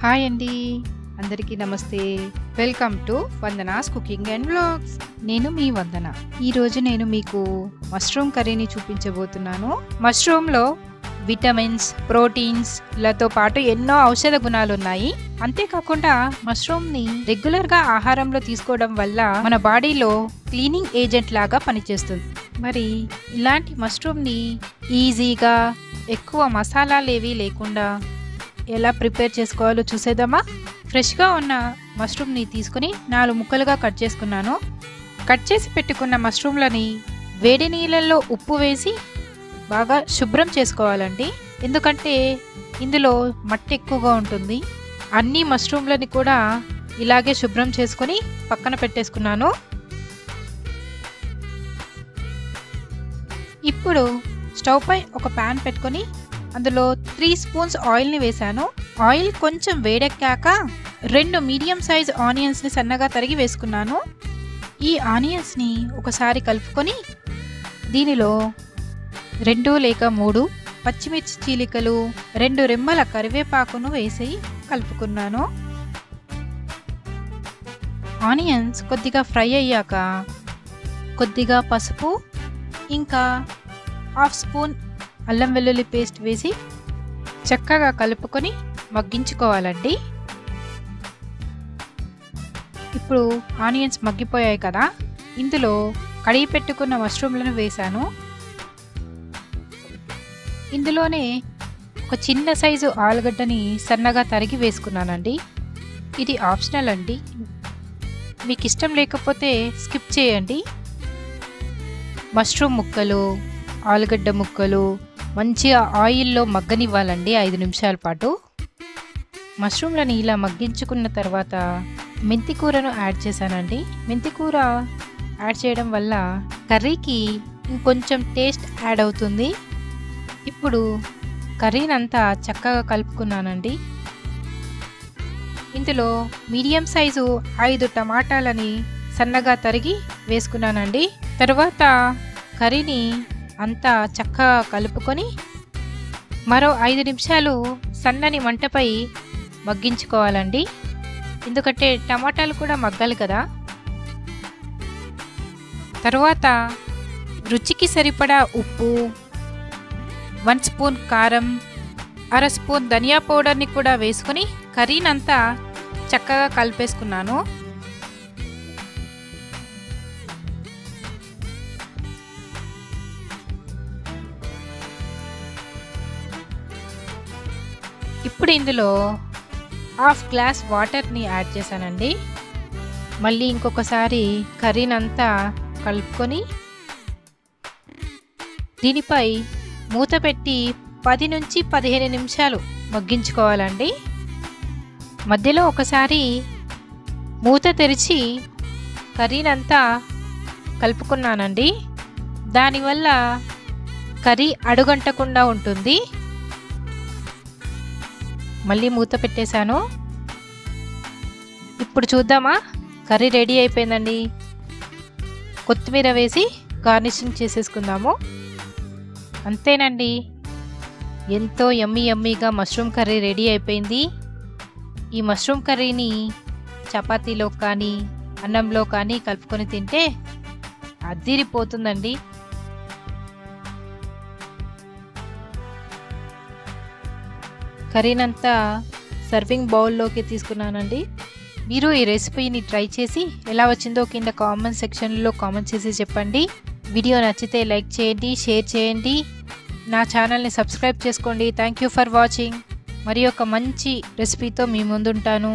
Hi అండి. అందరికీ నమస్తే. Welcome to Vandana's cooking and vlogs. నేను మీ వందన. ఈరోజు నేను మీకు మష్రూమ్ కర్రీని చూపించబోతున్నాను. మష్రూమ్లో విటమిన్స్, ప్రోటీన్స్ లతో పాటు ఎన్నో ఔషధ గుణాలు ఉన్నాయి. అంతేకాకుండా మష్రూమ్ని రెగ్యులర్గా ఆహారంలో తీసుకోవడం వల్ల మన బాడీలో క్లీనింగ్ ఏజెంట్ లాగా పనిచేస్తుంది. మరి ఇలాంటి మష్రూమ్ని ఈజీగా ఎక్కువ మసాలాలేవి లేకుండా ఎలా ప్రిపేర్ చేసుకోవాలో చూసేద్దామా? ఫ్రెష్గా ఉన్న మష్రూమ్ని తీసుకుని 4 ముక్కలుగా కట్ చేసుకున్నాను. కట్ చేసి పెట్టుకున్న మష్రూమ్లని వేడి నీళ్ళల్లో ఉప్పు వేసి బాగా శుభ్రం చేసుకోవాలండి. ఎందుకంటే ఇందులో మట్టి ఎక్కువగా ఉంటుంది. అన్ని మష్రూమ్లని కూడా ఇలాగే శుభ్రం చేసుకొని పక్కన పెట్టేసుకున్నాను. ఇప్పుడు స్టవ్ పై ఒక ప్యాన్ పెట్టుకొని అందులో 3 స్పూన్స్ ఆయిల్ని వేశాను. ఆయిల్ కొంచెం వేడెక్కాక 2 మీడియం సైజ్ ఆనియన్స్ని సన్నగా తరిగి వేసుకున్నాను. ఈ ఆనియన్స్ని ఒకసారి కలుపుకొని దీనిలో 2 లేక 3 పచ్చిమిర్చి చీలికలు, 2 రెమ్మల కరివేపాకును వేసి కలుపుకున్నాను. ఆనియన్స్ కొద్దిగా ఫ్రై అయ్యాక కొద్దిగా పసుపు, ఇంకా 1/2 స్పూన్ అల్లం వెల్లుల్లి పేస్ట్ వేసి చక్కగా కలుపుకొని మగ్గించుకోవాలండి. ఇప్పుడు ఆనియన్స్ మగ్గిపోయాయి కదా, ఇందులో కడిగి పెట్టుకున్న మష్రూమ్లను వేశాను. ఇందులోనే ఒక చిన్న సైజు ఆలుగడ్డని సన్నగా తరిగి వేసుకున్నానండి. ఇది ఆప్షనల్ అండి, మీకు ఇష్టం లేకపోతే స్కిప్ చేయండి. మష్రూమ్ ముక్కలు, ఆలుగడ్డ ముక్కలు మంచిగా ఆయిల్లో మగ్గనివ్వాలండి 5 నిమిషాల పాటు. మష్రూమ్లని ఇలా మగ్గించుకున్న తర్వాత మెంతి కూరను యాడ్ చేశానండి. మెంతి కూర యాడ్ చేయడం వల్ల కర్రీకి ఇంకొంచెం టేస్ట్ యాడ్ అవుతుంది. ఇప్పుడు కర్రీనంతా చక్కగా కలుపుకున్నానండి. ఇందులో మీడియం సైజు 5 టమాటాలని సన్నగా తరిగి వేసుకున్నానండి. తర్వాత కర్రీని అంతా చక్కగా కలుపుకొని మరో 5 నిమిషాలు సన్నని మంటపై మగ్గించుకోవాలండి. ఎందుకంటే టమాటాలు కూడా మగ్గాలి కదా. తర్వాత రుచికి సరిపడా ఉప్పు, 1 స్పూన్ కారం, 1/2 స్పూన్ ధనియా పౌడర్ని కూడా వేసుకొని కర్రీనంతా చక్కగా కలిపేసుకున్నాను. ఇప్పుడు ఇందులో 1/2 గ్లాస్ వాటర్ని యాడ్ చేశానండి. మళ్ళీ ఇంకొకసారి కర్రీనంతా కలుపుకొని దీనిపై మూత పెట్టి 10 నుంచి 15 నిమిషాలు మగ్గించుకోవాలండి. మధ్యలో ఒకసారి మూత తెరిచి కర్రీనంతా కలుపుకున్నానండి. దానివల్ల కర్రీ అడుగంటకుండా ఉంటుంది. మళ్ళీ మూత పెట్టేశాను. ఇప్పుడు చూద్దామా? కర్రీ రెడీ అయిపోయిందండి. కొత్తిమీర వేసి గార్నిషింగ్ చేసేసుకుందాము. అంతేనండి, ఎంతో యమ్మీగా మష్రూమ్ కర్రీ రెడీ అయిపోయింది. ఈ మష్రూమ్ కర్రీని చపాతీలో కానీ అన్నంలో కానీ కలుపుకొని తింటే అద్దిరిపోతుందండి. కర్రీనంతా సర్వింగ్ బౌల్లోకి తీసుకున్నానండి. మీరు ఈ రెసిపీని ట్రై చేసి ఎలా వచ్చిందో కింద కామెంట్ సెక్షన్లో కామెంట్ చేసి చెప్పండి. వీడియో నచ్చితే లైక్ చేయండి, షేర్ చేయండి, నా ఛానల్ని సబ్స్క్రైబ్ చేసుకోండి. Thank you for watching. మరి ఒక మంచి రెసిపీతో మీ ముందుంటాను.